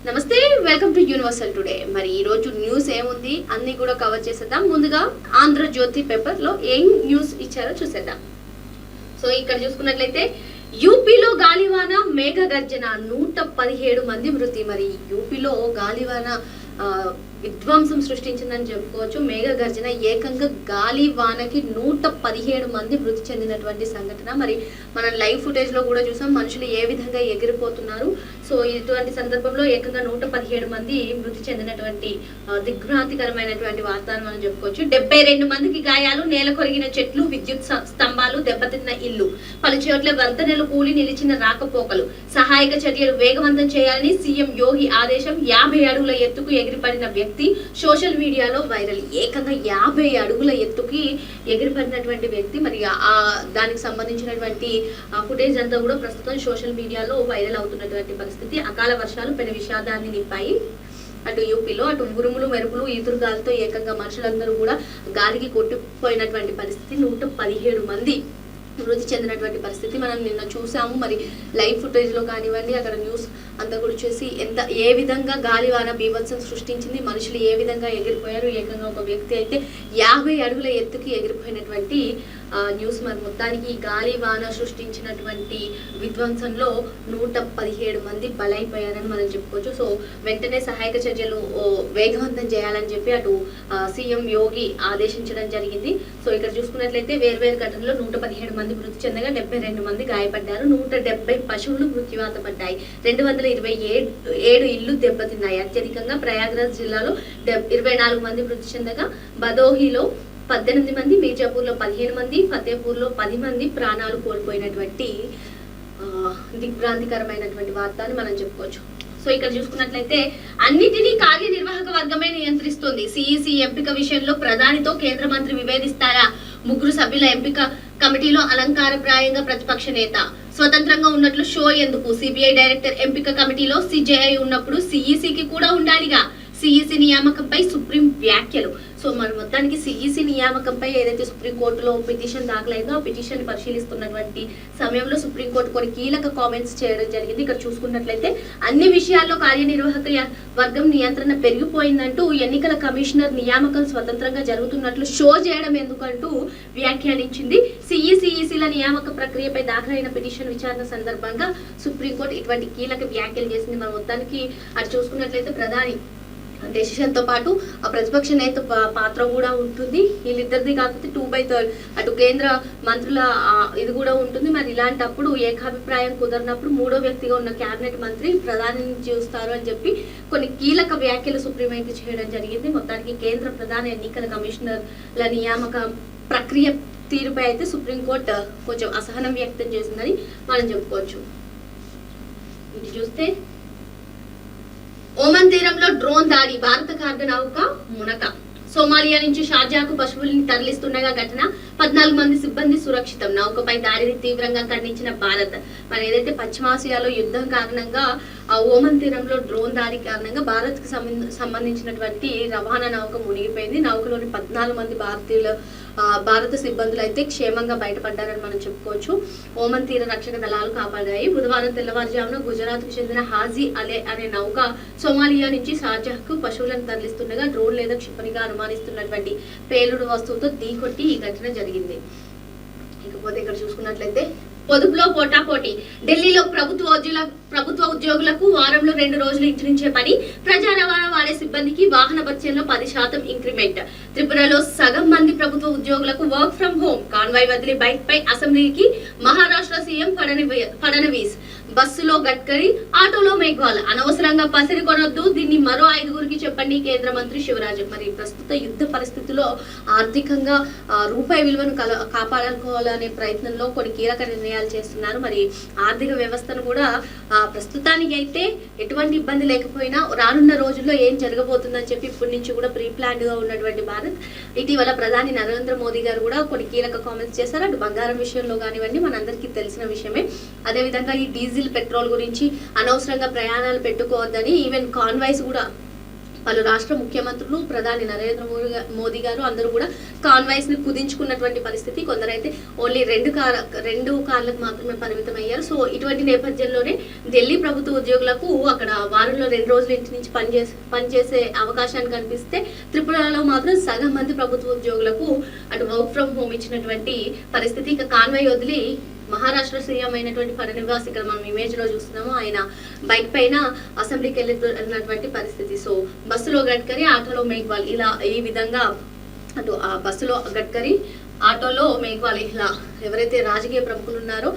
నమస్తే, welcome to universal today. మరి ఈ రోజు న్యూస్ ఏముంది అన్ని కూడా కవర్ చేసేద్దాం. ముందుగా ఆంధ్రజ్యోతి పేపర్ లో ఏం న్యూస్ ఇచ్చారో చూసేద్దాం. సో ఇక్కడ చూసుకున్నట్లయితే యూపీలో గాలివాన మేఘ గర్జన 117 మంది మృతి. మరి యూపీలో గాలివాన విధ్వంసం సృష్టించిందని చెప్పుకోవచ్చు. మేఘ గర్జన ఏకంగా గాలి వానకి 117 మంది మృతి చెందినటువంటి సంఘటన. మరి మనం లైవ్ ఫుటేజ్ లో కూడా చూసాం మనుషులు ఏ విధంగా ఎగిరిపోతున్నారు. సో ఇటువంటి సందర్భంలో ఏకంగా 117 మంది మృతి చెందినటువంటి దిగ్భ్రాంతికరమైనటువంటి వార్తను మనం చెప్పుకోవచ్చు. 72 మందికి గాయాలు, నేల కొరిగిన చెట్లు, విద్యుత్ స్తంభాలు, దెబ్బతిన్న ఇల్లు, పలు చోట్ల వంతెనలు కూలి నిలిచిన రాకపోకలు, సహాయక చర్యలు వేగవంతం చేయాలని సీఎం యోగి ఆదేశం. 50 అడుగుల ఎత్తుకు ఎగిరిపడిన వ్యక్తి సోషల్ మీడియాలో వైరల్. ఏకంగా 50 అడుగుల ఎత్తుకి ఎగిరిపడినటువంటి వ్యక్తి. మరి దానికి సంబంధించినటువంటి ఫుటేజ్ అంతా కూడా ప్రస్తుతం సోషల్ మీడియాలో వైరల్ అవుతున్నటువంటి పరిస్థితి. అకాల వర్షాలు పెను విషాదాన్ని నింపాయి అటు యూపీలో. అటు ఉరుములు మెరుపులు ఈదురుగాలతో ఏకంగా మనుషులందరూ కూడా గాలికి కొట్టిపోయినటువంటి పరిస్థితి. 117 మంది మృతి చెందినటువంటి పరిస్థితి మనం నిన్న చూసాము. మరి లైవ్ ఫుటేజ్ లో కానివ్వండి, అక్కడ న్యూస్ అంతా కూడా చూసి ఏ విధంగా గాలివాన బీభత్సం సృష్టించింది, మనుషులు ఏ విధంగా ఎగిరిపోయారు. ఏకంగా ఒక వ్యక్తి అయితే 50 అడుగుల ఎత్తుకి ఎగిరిపోయినటువంటి న్యూస్. మరి మొత్తానికి గాలివాన సృష్టించినటువంటి విధ్వంసంలో 117 మంది బలైపోయారని మనం చెప్పుకోవచ్చు. సో వెంటనే సహాయక చర్యలు వేగవంతం చేయాలని చెప్పి అటు సీఎం యోగి ఆదేశించడం జరిగింది. సో ఇక్కడ చూసుకున్నట్లయితే వేర్వేరు ఘటనలో 117 మంది మృతి చెందగా 72 మంది గాయపడ్డారు. 170 పశువులు మృత్యువాత పడ్డాయి. 227 ఇళ్లు దెబ్బతిన్నాయి. అత్యధికంగా ప్రయాగ్రాజ్ జిల్లాలో 24 మంది మృతి చెందగా భదోహిలో 18 మంది, మీర్జాపూర్ లో 15 మంది, ఫతేపూర్ లో 10 మంది ప్రాణాలు కోల్పోయినటువంటి దిగ్భ్రాంతికరమైనటువంటి వార్తని మనం చెప్పుకోవచ్చు. సో ఇక్కడ చూసుకున్నట్లయితే అన్నిటినీ కార్యనిర్వాహక వర్గమే నియంత్రిస్తుంది. సిఈసి ఎంపిక విషయంలో ప్రధానితో కేంద్ర మంత్రి విభేదిస్తారా? 3 సభ్యుల ఎంపిక కమిటీలో అలంకారప్రాయంగా ప్రతిపక్ష నేత. స్వతంత్రంగా ఉన్నట్లు షో ఎందుకు? సిబిఐ డైరెక్టర్ ఎంపిక కమిటీలో సిజేఐ ఉన్నప్పుడు సిఈసికి కూడా ఉండాలిగా. సిఈసి నియామకంపై సుప్రీం వ్యాఖ్యలు. సో మన మొత్తానికి సిఈసి నియామకంపై ఏదైతే సుప్రీంకోర్టులో పిటిషన్ దాఖలైందో ఆ పిటిషన్ పరిశీలిస్తున్నటువంటి సమయంలో సుప్రీంకోర్టు కొన్ని కీలక కామెంట్స్ చేయడం జరిగింది. ఇక్కడ చూసుకున్నట్లయితే అన్ని విషయాల్లో కార్యనిర్వాహక వర్గం నియంత్రణ పెరిగిపోయిందంటూ ఎన్నికల కమిషనర్ నియామకం స్వతంత్రంగా జరుగుతున్నట్లు షో చేయడం ఎందుకంటూ వ్యాఖ్యానించింది. సిఈసిల నియామక ప్రక్రియపై దాఖలైన పిటిషన్ విచారణ సందర్భంగా సుప్రీంకోర్టు ఇటువంటి కీలక వ్యాఖ్యలు చేసింది. మన మొత్తానికి అది చూసుకున్నట్లయితే ప్రధాని డెసిషన్ తో పాటు ఆ ప్రతిపక్ష నేత పాత్ర కూడా ఉంటుంది. వీళ్ళిద్దరిది కాకపోతే 2/3 అటు కేంద్ర మంత్రుల ఇది కూడా ఉంటుంది. మరి ఇలాంటప్పుడు ఏకాభిప్రాయం కుదరినప్పుడు 3వ వ్యక్తిగా ఉన్న కేబినెట్ మంత్రి ప్రధానిని చూస్తారు అని చెప్పి కొన్ని కీలక వ్యాఖ్యలు సుప్రీం అయితే చేయడం జరిగింది. మొత్తానికి కేంద్ర ప్రధాన ఎన్నికల కమిషనర్ల నియామక ప్రక్రియ తీరుపై అయితే సుప్రీంకోర్టు కొంచెం అసహనం వ్యక్తం చేసిందని మనం చెప్పుకోవచ్చు. ఇది చూస్తే ఓమన్ తీరంలో డ్రోన్ దాడి, భారత కార్గో నౌక మునక. సోమాలియా నుంచి షార్జాకు పశువుల్ని తరలిస్తుండగా ఘటన, 14 మంది సిబ్బంది సురక్షితం. నౌకపై దాడిని తీవ్రంగా ఖండించిన భారత్. మరి ఏదైతే పశ్చిమాసియాలో యుద్ధం కారణంగా ఓమన్ తీరంలో డ్రోన్ దాడి కారణంగా భారత్ కి సంబంధించినటువంటి రవాణా నౌక మునిగిపోయింది. నౌకలోని 14 మంది భారత సిబ్బందులు అయితే క్షేమంగా బయటపడ్డారని మనం చెప్పుకోవచ్చు. ఓమన్ తీర రక్షక దళాలు కాపాడాయి. బుధవారం తెల్లవారుజామున గుజరాత్ కు చెందిన హాజీ అలే అనే నౌక సోమాలియా నుంచి షార్జాకు పశువులను తరలిస్తుండగా డ్రోన్ లేదా క్షిపణిగా అనుమానిస్తున్నటువంటి పేలుడు వస్తువుతో ఢీకొట్టి ఈ ఘటన జరిగింది. ఇకపోతే ఇక్కడ చూసుకున్నట్లయితే పొదుపులో పోటాపోటీ. ఢిల్లీలో ప్రభుత్వ ఉద్యోగులకు వారంలో 2 రోజులు ఇంచుమించే పని. ప్రజా రవాణా వాడే సిబ్బందికి వాహన భత్యంలో 10% ఇంక్రిమెంట్. త్రిపురలో సగం మంది ప్రభుత్వ ఉద్యోగులకు వర్క్ ఫ్రం హోం. కాన్వాయ్ వదిలి బైక్ పై అసెంబ్లీకి మహారాష్ట్ర సీఎం ఫడణవీస్. బస్సులో గడ్కరీ, ఆటోలో మేఘ్వాల్. అనవసరంగా పసిరి కొనొద్దు, దీన్ని మరో 5గురికి చెప్పండి కేంద్ర మంత్రి శివరాజ్. మరి ప్రస్తుత యుద్ధ పరిస్థితుల్లో ఆర్థికంగా రూపాయి విలువను కాపాడుకోవాలనే ప్రయత్నంలో కొన్ని కీలక నిర్ణయాలు చేస్తున్నారు. మరి ఆర్థిక వ్యవస్థను కూడా ప్రస్తుతానికి అయితే ఎటువంటి ఇబ్బంది లేకపోయినా రానున్న రోజుల్లో ఏం జరగబోతుందని చెప్పి ఇప్పటి నుంచి కూడా ప్రీ ప్లాన్డ్ గా ఉన్నటువంటి భారత్ ఇటీవల ప్రధాని నరేంద్ర మోదీ గారు కూడా కొన్ని కీలక కామెంట్స్ చేశారు. అటు బంగారం విషయంలో కానివ్వండి మనందరికీ తెలిసిన విషయమే. అదేవిధంగా ఈ డీజిల్ పెట్రోల్ గురించి అనవసరంగా ప్రయాణాలు పెట్టుకోవద్దని ఈవెన్ కాన్వాయ్స్ కూడా వాళ్ళు రాష్ట్ర ముఖ్యమంత్రులు, ప్రధాని నరేంద్ర మోదీ గారు అందరూ కూడా కాన్వాయ్స్ ని కుదించుకున్నటువంటి పరిస్థితి. కొందరైతే ఓన్లీ రెండు కార్లకు మాత్రమే పరిమితం అయ్యారు. సో ఇటువంటి నేపథ్యంలోనే ఢిల్లీ ప్రభుత్వ ఉద్యోగులకు అక్కడ వారంలో 2 రోజులు ఇంటి నుంచి పనిచేసే అవకాశాన్ని కనిపిస్తే, త్రిపురలో మాత్రం సగం మంది ప్రభుత్వ ఉద్యోగులకు అటు వర్క్ ఫ్రమ్ హోమ్ ఇచ్చినటువంటి పరిస్థితి. ఇక కాన్వాయ్ వదిలి మహారాష్ట్ర సీఎం అయినటువంటి ఫడ్నవీస్ ఇక్కడ మనం ఇమేజ్ లో చూస్తున్నాము, ఆయన బైక్ పైన అసెంబ్లీకి వెళ్ళినటువంటి పరిస్థితి. సో బస్సులో గడ్కరీ, ఆటోలో మేఘ్వాల్, ఇలా ఈ విధంగా అటు ఆ బస్సులో గడ్కరీ, ఆటోలో మేఘ్వాల్, ఇలా ఎవరైతే రాజకీయ ప్రముఖులు ఉన్నారో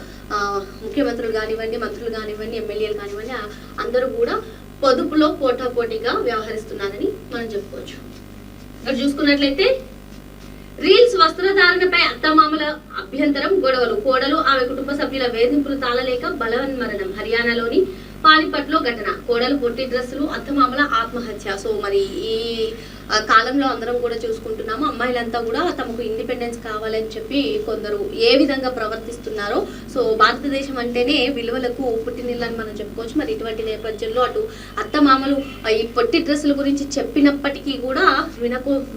ముఖ్యమంత్రులు కానివ్వండి, మంత్రులు కానివ్వండి, ఎమ్మెల్యేలు కానివ్వండి, అందరూ కూడా పొదుపులో పోటాపోటీగా వ్యవహరిస్తున్నారని మనం చెప్పుకోవచ్చు. ఇక్కడ చూసుకున్నట్లయితే రీల్స్ వస్త్రధారణపై అత్తమామల అభ్యంతరం, గొడవలు, కోడలు ఆమె కుటుంబ సభ్యుల వేధింపులు తాళలేక బలవన్మరణం. హర్యానాలోని పానిపట్ లో ఘటన, కోడలు పొట్టి డ్రెస్సులు, అత్తమామల ఆత్మహత్య. సో మరి ఈ కాలంలో అందరం కూడా చూసుకుంటున్నాము, అమ్మాయిలంతా కూడా తమకు ఇండిపెండెన్స్ కావాలని చెప్పి కొందరు ఏ విధంగా ప్రవర్తిస్తున్నారో. సో భారతదేశం అంటేనే విలువలకు పుట్టినిల్లని మనం చెప్పుకోవచ్చు. మరి ఇటువంటి నేపథ్యంలో అటు అత్తమామలు ఈ పొట్టి డ్రెస్సుల గురించి చెప్పినప్పటికీ కూడా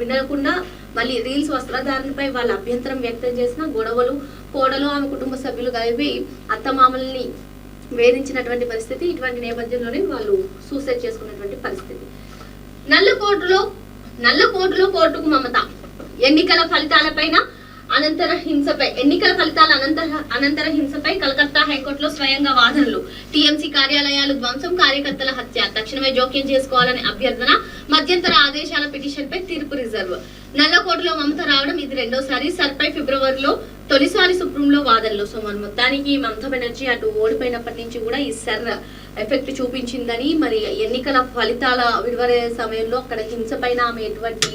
వినకుండా మళ్ళీ రీల్స్ వస్త్రధారణపై వాళ్ళ అభ్యంతరం వ్యక్తం చేసిన, గొడవలు, కోడలు ఆమె కుటుంబ సభ్యులు కలిపి అత్తమామల్ని వేధించినటువంటి పరిస్థితి. ఇటువంటి నేపథ్యంలోనే వాళ్ళు సూసైడ్ చేసుకున్నటువంటి పరిస్థితి. నల్లకోటలో కోర్టుకు మమత, ఎన్నికల ఫలితాల అనంతర హింసపై కలకత్తా హైకోర్టులో స్వయంగా వాదనలు. టీఎంసీ కార్యాలయాలు ధ్వంసం, కార్యకర్తల హత్య, తక్షణమే జోక్యం చేసుకోవాలని అభ్యర్థన, మధ్యంతర ఆదేశాల పిటిషన్ పై తీర్పు రిజర్వ్. నల్లకోటలో మమత రావడం ఇది రెండోసారి. సర్పై ఫిబ్రవరిలో తొలిసారి సుప్రీంలో వాదనలు. సో మన మొత్తానికి మమతా బెనర్జీ అటు ఓడిపోయినప్పటి నుంచి కూడా ఈ సర్ ఎఫెక్ట్ చూపించిందని, మరి ఎన్నికల ఫలితాల విడుదల సమయంలో అక్కడ హింస పైన ఆమె ఎటువంటి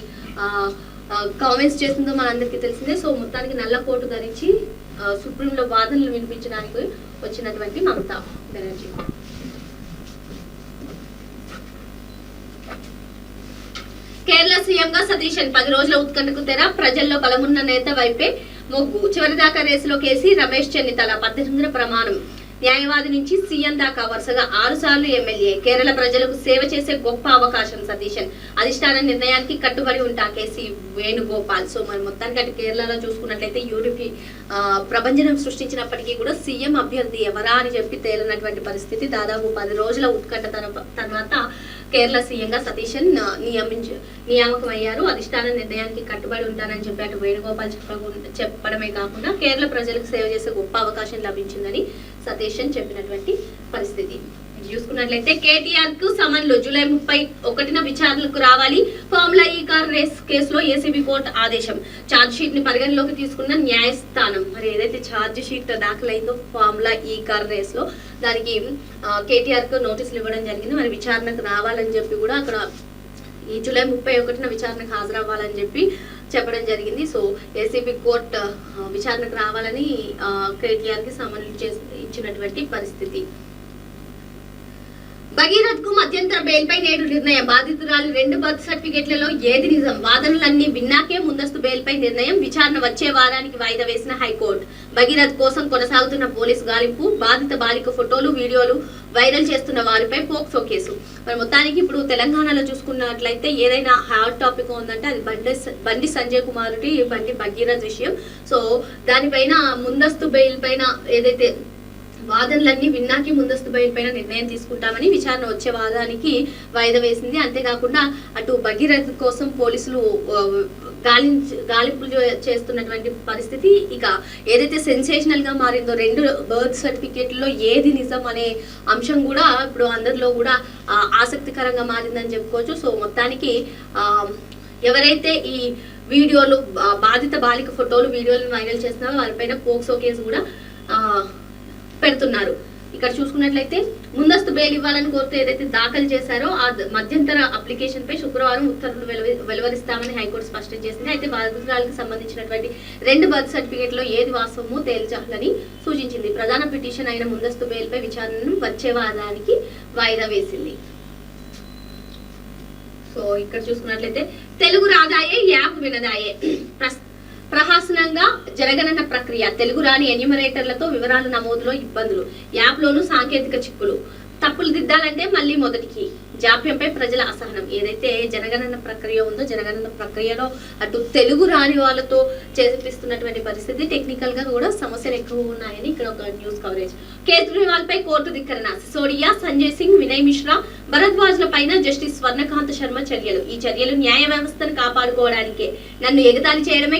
కామెంట్స్ చేసిందో మనందరికీ తెలిసిందే. సో మొత్తానికి నల్ల కోటు ధరించి సుప్రీంలో వాదనలు వినిపించడానికి వచ్చినటువంటి మమతా బెనర్జీ. కేరళ సీఎంగా సతీశన్ 10 రోజుల ఉత్కంఠకు తెర, ప్రజల్లో బలమున్న నేత వైపే మొగ్గు. చివరిదాకా రేసులో కేసీ, రమేష్ చెన్నితల 18 ప్రమాణం. న్యాయవాది నుంచి సీఎం దాకా వరుసగా 6 సార్లు ఎమ్మెల్యే. కేరళ ప్రజలకు సేవ చేసే గొప్ప అవకాశం సతీశన్. అధిష్టాన నిర్ణయానికి కట్టుబడి ఉంటా కేసీ వేణుగోపాల్. సో మరి మొత్తానికి అటు కేరళలో చూసుకున్నట్లయితే యూడిపి ప్రభంజనం సృష్టించినప్పటికీ కూడా సీఎం అభ్యర్థి ఎవరా అని చెప్పి తేలినటువంటి పరిస్థితి. దాదాపు 10 రోజుల ఉత్కంఠ తర్వాత కేరళ సీఎంగా సతీశన్ నియామకం అయ్యారు. అధిష్టాన నిర్ణయానికి కట్టుబడి ఉంటానని చెప్పి అటు వేణుగోపాల్ చెప్పడమే కాకుండా కేరళ ప్రజలకు సేవ చేసే గొప్ప అవకాశం లభించిందని సతీశన్ చెప్పినటువంటి పరిస్థితి. చూసుకున్నట్లయితే కేటీఆర్ కు సమన్లు, జూలై 31న విచారణకు రావాలి. ఫార్ములా ఈ కార్ రేస్ కేసులో ఏసీబీ కోర్టు ఆదేశం. ఛార్జ్ షీట్ ని పరిగణలోకి తీసుకున్న న్యాయస్థానం. మరి ఏదైతే ఛార్జ్ షీట్ దాఖలైందో ఫార్ములా ఈ కార్ రేస్ లో, దానికి కేటీఆర్ కు నోటీసులు ఇవ్వడం జరిగింది. మరి విచారణకు రావాలని చెప్పి కూడా అక్కడ ఈ జూలై 31న విచారణకు హాజరవ్వాలని చెప్పి చెప్పడం జరిగింది. సో ఏసీబీ కోర్టు విచారణకు రావాలని కేటీఆర్ కి సమన్లు ఇచ్చినటువంటి పరిస్థితి. భగీరథ్ కు మధ్యంతర బెయిల్ పై నేడు నిర్ణయం. బాధితురాలు 2 బర్త్ సర్టిఫికెట్లలో ఏది నిజం? వాదనలన్నీ విన్నాకే ముందస్తు బెయిల్ పై నిర్ణయం. విచారణ వచ్చే వారానికి వాయిదా వేసిన హైకోర్టు. భగీరథ్ కోసం కొనసాగుతున్న పోలీసు గాలింపు, బాధిత బాలిక ఫోటోలు, వీడియోలు వైరల్ చేస్తున్న వారిపై పోక్సో కేసు. మరి మొత్తానికి ఇప్పుడు తెలంగాణలో చూసుకున్నట్లయితే ఏదైనా హాట్ టాపిక్ ఉందంటే అది బండి సంజయ్ కుమారుడి బండి భగీరథ్ విషయం. సో దానిపైన ముందస్తు బెయిల్ పైన ఏదైతే వాదనలన్నీ విన్నాకి ముందస్తు బెయిల్ పైన నిర్ణయం తీసుకుంటామని విచారణ వచ్చే వాదానికి వాయిదా వేసింది. అంతేకాకుండా అటు భగీరథ్ కోసం పోలీసులు గాలింపులు చేస్తున్నటువంటి పరిస్థితి. ఇక ఏదైతే సెన్సేషనల్ గా మారిందో 2 బర్త్ సర్టిఫికేట్లలో ఏది నిజం అనే అంశం కూడా ఇప్పుడు అందరిలో కూడా ఆసక్తికరంగా మారిందని చెప్పుకోవచ్చు. సో మొత్తానికి ఎవరైతే ఈ వీడియోలు బాధిత బాలిక ఫోటోలు వీడియోలను వైరల్ చేస్తున్నారో వారిపైన పోక్సో కేసు కూడా పెడుతున్నారు. ఇక్కడ చూసుకున్నట్లయితే ముందస్తు బెయిల్ ఇవ్వాలని కోరుతూ ఏదైతే దాఖలు చేశారో ఆ మధ్యంతర అప్లికేషన్ పై శుక్రవారం ఉత్తర్వులు వెలువరిస్తామని హైకోర్టు స్పష్టం చేసింది. అయితే బాధితురాలకు సంబంధించినటువంటి 2 బర్త్ సర్టిఫికేట్ లో ఏది వాస్తవమో తేల్చాలని సూచించింది. ప్రధాన పిటిషన్ అయిన ముందస్తు బెయిల్ పై విచారణను వచ్చే వారానికి వాయిదా వేసింది. సో ఇక్కడ చూసుకున్నట్లయితే తెలుగు రాదాయే, యాప్ వినదాయే. ప్రహసనంగా జరగనన్న ప్రక్రియ. తెలుగు రాని ఎన్యూమరేటర్లతో వివరాల నమోదులో ఇబ్బందులు, యాప్ లోను సాంకేతిక చిక్కులు. తప్పులు దిద్దాలంటే మళ్ళీ మొదటికి జాప్యంపై ప్రజల అసహనం. ఏదైతే జనగణన ప్రక్రియ ఉందో జనగణన ప్రక్రియలో అటు తెలుగు రాని వాళ్ళతో చేపిస్తున్నటువంటి పరిస్థితి, టెక్నికల్ గా కూడా సమస్యలు ఎక్కువ ఉన్నాయని ఇక్కడ ఒక న్యూస్ కవరేజ్. కేజ్రీవాల్ పై కోర్టు ధిక్కరణ. సిసోడియా, సంజయ్ సింగ్, వినయ్ మిశ్రా, భరద్వాజ్ల పైన జస్టిస్ స్వర్ణకాంత శర్మ చర్యలు. ఈ చర్యలు న్యాయ వ్యవస్థను కాపాడుకోవడానికే, నన్ను ఎగతాళి చేయడమే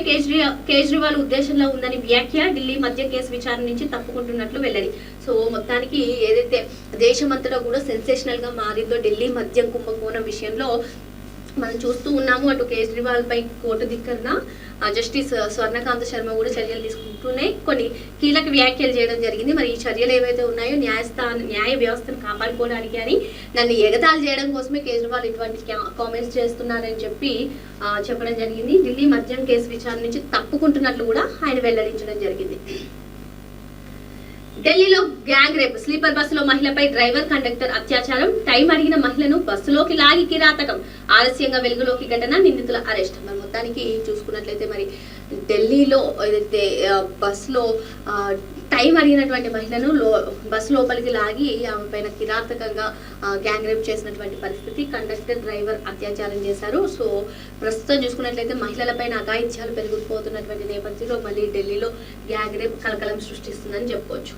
కేజ్రీవాల్ ఉద్దేశంలో ఉందని వ్యాఖ్య. ఢిల్లీ మద్యం కేసు విచారణ నుంచి తప్పుకుంటున్నట్లు వెల్లడి. సో మొత్తానికి ఏదైతే దేశమంతటా కూడా సెన్సేషనల్ గా మారిందో ఢిల్లీ మద్యం కుంభకోణం విషయంలో మనం చూస్తూ ఉన్నాము. అటు కేజ్రీవాల్ పై కోర్టు ధిక్కరణ, జస్టిస్ స్వర్ణకాంత శర్మ కూడా చర్యలు తీసుకుంటూనే కొన్ని కీలక వ్యాఖ్యలు చేయడం జరిగింది. మరి ఈ చర్యలు ఏవైతే ఉన్నాయో న్యాయ వ్యవస్థను కాపాడుకోవడానికి అని, నన్ను ఎగతాళి చేయడం కోసమే కేజ్రీవాల్ ఇటువంటి కామెంట్స్ చేస్తున్నారని చెప్పడం జరిగింది. ఢిల్లీ మద్యం కేసు విచారణ నుంచి తప్పుకుంటున్నట్లు కూడా ఆయన వెల్లడించడం జరిగింది. ఢిల్లీలో గ్యాంగ్ రేప్. స్లీపర్ బస్సులో మహిళపై డ్రైవర్ కండక్టర్ అత్యాచారం. టైం అడిగిన మహిళను బస్సులోకి లాగి కిరాతకం. ఆలస్యంగా వెలుగులోకి ఘటన, నిందితుల అరెస్ట్. మరి మొత్తానికి చూసుకున్నట్లయితే మరి ఢిల్లీలో ఏదైతే బస్సులో టైం అడిగినటువంటి మహిళను బస్సు లోపలికి లాగి ఆమె పైన కిరాతకంగా గ్యాంగ్ రేప్ చేసినటువంటి పరిస్థితి. కండక్టర్, డ్రైవర్ అత్యాచారం చేశారు. సో ప్రస్తుతం చూసుకున్నట్లయితే మహిళలపైన అఘాయిత్యాలు పెరిగిపోతున్నటువంటి నేపథ్యంలో మళ్ళీ ఢిల్లీలో గ్యాంగ్ రేప్ కలకలం సృష్టిస్తుందని చెప్పుకోవచ్చు.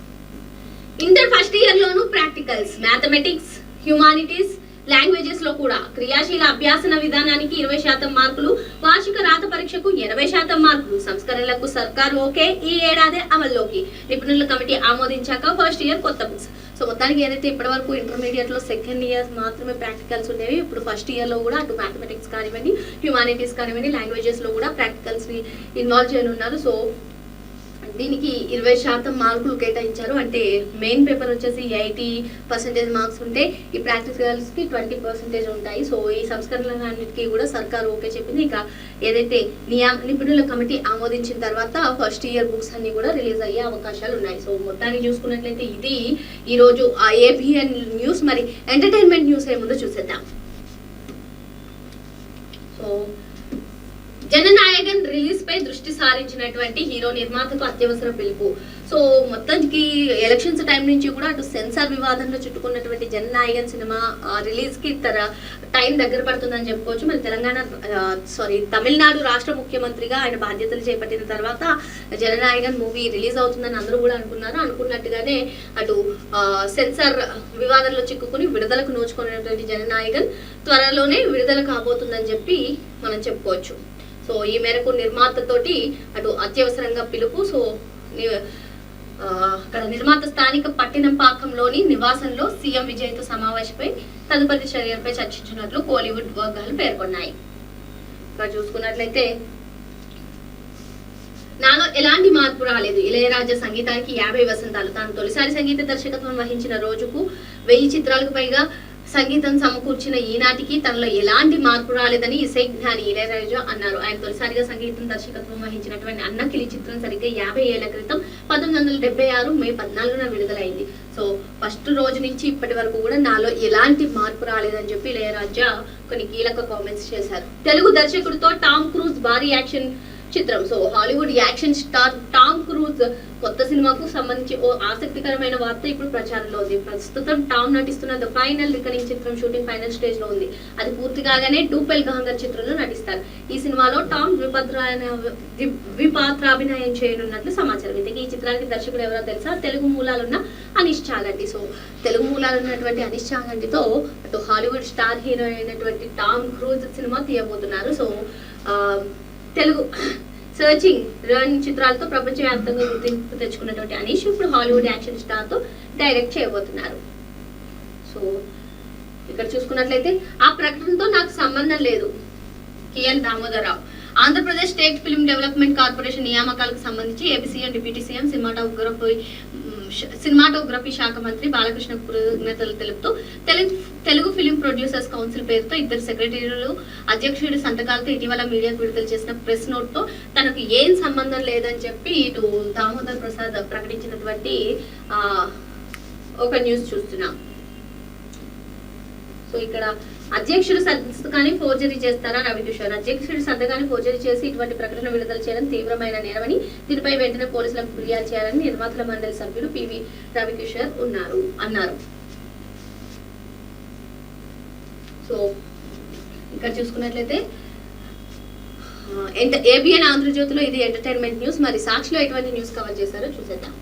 ఇంటర్ ఫస్ట్ ఇయర్ లోను ప్రాక్టికల్స్, మ్యాథమెటిక్స్, హ్యుమానిటీస్, లాంగ్వేజెస్ లో కూడా క్రియాశీల అభ్యాసన విధానానికి 20% మార్కులు, వార్షిక రాత పరీక్షకు 80% మార్కులు. సంస్కరణలకు సర్కారు ఓకే, ఈ ఏడాది అమల్లోకి. నిపుణుల కమిటీ ఆమోదించాక ఫస్ట్ ఇయర్ కొత్త బుక్స్. సో మొత్తానికి ఏదైతే ఇప్పటి వరకు ఇంటర్మీడియట్ లో సెకండ్ ఇయర్ మాత్రమే ప్రాక్టికల్స్ ఉండేవి, ఇప్పుడు ఫస్ట్ ఇయర్ లో కూడా అటు మ్యాథమెటిక్స్ కానివ్వండి, హ్యుమానిటీస్ కానివ్వండి, లాంగ్వేజెస్ లో కూడా ప్రాక్టికల్స్ ని ఇన్వాల్వ్ చేయనున్నారు. సో దీనికి 20% మార్కులు కేటాయించారు. అంటే మెయిన్ పేపర్ వచ్చేసి 80% మార్క్స్ ఉంటే ఈ ప్రాక్టికల్స్ కి 20% ఉంటాయి. సో ఈ సంస్కరణలన్నిటికీ కూడా సర్కారు ఓకే చెప్పింది. ఇక ఏదైతే నిపుణుల కమిటీ ఆమోదించిన తర్వాత ఫస్ట్ ఇయర్ బుక్స్ అన్ని కూడా రిలీజ్ అయ్యే అవకాశాలు ఉన్నాయి. సో మొత్తాన్ని చూసుకున్నట్లయితే ఇది ఈ రోజు ఏబిఎన్ న్యూస్. మరి ఎంటర్టైన్మెంట్ న్యూస్ ఏముందో చూసేద్దాం. సో జననాయకన్ రిలీజ్ పై దృష్టి సారించినటువంటి హీరో నిర్మాతకు అత్యవసర పిలుపు. సో మొత్తానికి ఎలక్షన్స్ టైం నుంచి కూడా అటు సెన్సార్ వివాదంలో చుట్టుకున్నటువంటి జననాయకన్ సినిమా రిలీజ్ కి టైం దగ్గర పడుతుందని చెప్పుకోవచ్చు. మరి తమిళనాడు రాష్ట్ర ముఖ్యమంత్రిగా ఆయన బాధ్యతలు చేపట్టిన తర్వాత జననాయకన్ మూవీ రిలీజ్ అవుతుందని అందరూ కూడా అనుకున్నారు. అనుకున్నట్టుగానే అటు సెన్సార్ వివాదంలో చిక్కుకుని విడుదలకు నోచుకున్నటువంటి జననాయకన్ త్వరలోనే విడుదల కాబోతుందని చెప్పి మనం చెప్పుకోవచ్చు. సో ఈ మేరకు నిర్మాతతోటి అటు అత్యవసరంగా పిలుపు. సో అక్కడ నిర్మాత స్థానిక పట్టినంపాకంలోని నివాసంలో సీఎం విజయ్తో సమావేశపై తదుపరి చర్యలపై చర్చించినట్లు కోలీవుడ్ వర్గాలు పేర్కొన్నాయి. ఇక్కడ చూసుకున్నట్లయితే నాలో ఎలాంటి మార్పు రాలేదు. ఇళయరాజా సంగీతానికి 50 వసంతాలు. తాను తొలిసారి సంగీత దర్శకత్వం వహించిన రోజుకు 1000 చిత్రాలకు పైగా సంగీతం సమకూర్చిన ఈనాటికి తనలో ఎలాంటి మార్పు రాలేదని ఇసై జ్ఞాని ఇళయరాజా అన్నారు. ఆయన తొలిసారిగా సంగీతం దర్శకత్వం వహించినటువంటి అన్నకిలి చిత్రం సరిగ్గా 50 ఏళ్ల క్రితం 1976 మే 14న విడుదలైంది. సో ఫస్ట్ రోజు నుంచి ఇప్పటి వరకు కూడా నాలో ఎలాంటి మార్పు రాలేదని చెప్పి ఇళయరాజా కొన్ని కీలక కామెంట్స్ చేశారు. తెలుగు దర్శకుడితో టామ్ క్రూజ్ భారీ యాక్షన్ చిత్రం. So Hollywood action star Tom cruise కొత్త సినిమాకు సంబంధించి ఓ ఆసక్తికరమైన వార్త ఇప్పుడు ప్రచారంలో ఉంది. ప్రస్తుతం టామ్ నటిస్తున్న ద ఫైనల్ రికనింగ్ చిత్రం షూటింగ్ ఫైనల్ స్టేజ్ లో ఉంది. అది పూర్తి కాగానే డూపెల్ గహంగర్ చిత్రంలో నటిస్తారు. ఈ సినిమాలో టామ్ ద్విపాత్రాభినయం చేయనున్నట్లు సమాచారం. ఇంతకీ ఈ చిత్రానికి దర్శకుడు ఎవరో తెలుసా? తెలుగు మూలాలున్న అనీష్ చాగంటి. సో తెలుగు మూలాలు ఉన్నటువంటి అనీష్ చాగంటితో అటు హాలీవుడ్ స్టార్ హీరో అయినటువంటి టామ్ క్రూజ్ సినిమా తీయబోతున్నారు. సో తెలుగు సర్చింగ్ రన్ చిత్రాలతో ప్రపంచవ్యాప్తంగా గుర్తింపు తెచ్చుకున్నటువంటి అనీష్ ఇప్పుడు హాలీవుడ్ యాక్షన్ స్టార్ తో డైరెక్ట్ చేయబోతున్నారు. సో ఇక్కడ చూసుకున్నట్లయితే ఆ ప్రకటనతో నాకు సంబంధం లేదు. K N Damodararao. Andhra Pradesh state film development corporation నియామకాలకు సంబంధించి AP CM, deputy CM, cinematography శాఖ మంత్రి బాలకృష్ణ కృతజ్ఞతలు తెలుపుతూ తెలుగు ఫిలిం ప్రొడ్యూసర్స్ కౌన్సిల్ పేరుతో 2 సెక్రటరీలు, అధ్యక్షుడి సంతకాలతో ఇటీవల మీడియాకు విడుదల చేసిన ప్రెస్ నోట్ తో తనకు ఏం సంబంధం లేదని చెప్పి ఇటు దామోదర్ ప్రసాద్ ప్రకటించినటువంటి ఒక న్యూస్ చూస్తున్నాం. సో ఇక్కడ అధ్యక్షుడు సంతకాన్ని ఫోర్జరీ చేస్తారా రవికిషోర్. అధ్యక్షుడి సంతకాన్ని ఫోర్జరీ చేసి ఇటువంటి ప్రకటన విడుదల చేయడం తీవ్రమైన నేరమని, దీనిపై వెంటనే పోలీసులకు ఫిర్యాదు చేయాలని నిర్మాతల మండలి సభ్యుడు పివి రవికిషోర్ అన్నారు. సో ఇక్కడ చూసుకున్నట్లయితే ఏబిఎన్ ఆంధ్రజ్యోతిలో ఇది ఎంటర్టైన్మెంట్ న్యూస్. మరి సాక్షిలో ఎటువంటి న్యూస్ కవర్ చేశారో చూసేద్దాం.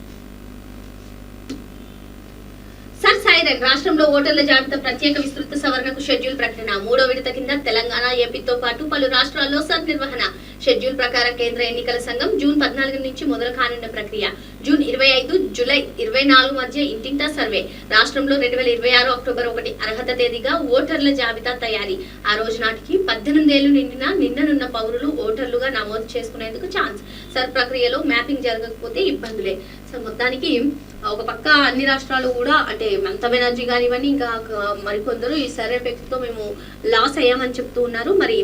సర్ సైరన్ రాష్ట్రంలో ఓటర్ల జాబితా ప్రత్యేక విస్తృత సవరణకు షెడ్యూల్ ప్రకటన. 3వ విడత కింద తెలంగాణ, ఏపీతో పాటు పలు రాష్ట్రాల్లో సర్ నిర్వహణ. షెడ్యూల్ ప్రకారం కేంద్ర ఎన్నికల సంఘం జూన్ 14 నుంచి మొదలు కానున్న ప్రక్రియ. జూన్ 25, జూలై 24 మధ్య ఇంటింటా సర్వే. రాష్ట్రంలో 2026 అక్టోబర్ 1 అర్హత తేదీగా ఓటర్ల జాబితా తయారీ. ఆ రోజు నాటికి 18 ఏళ్లు నిండనున్న పౌరులు ఓటర్లుగా నమోదు చేసుకునేందుకు ఛాన్స్. సర్ ప్రక్రియలో మ్యాపింగ్ జరగకపోతే ఇబ్బందులే. సో మొత్తానికి ఒక పక్క అన్ని రాష్ట్రాలు కూడా అంటే మమతా బెనర్జీ కానివ్వండి, ఇంకా మరికొందరు ఈ సర్ ఎఫెక్ట్ తో మేము లాస్ అయ్యామని చెప్తూ ఉన్నారు. మరి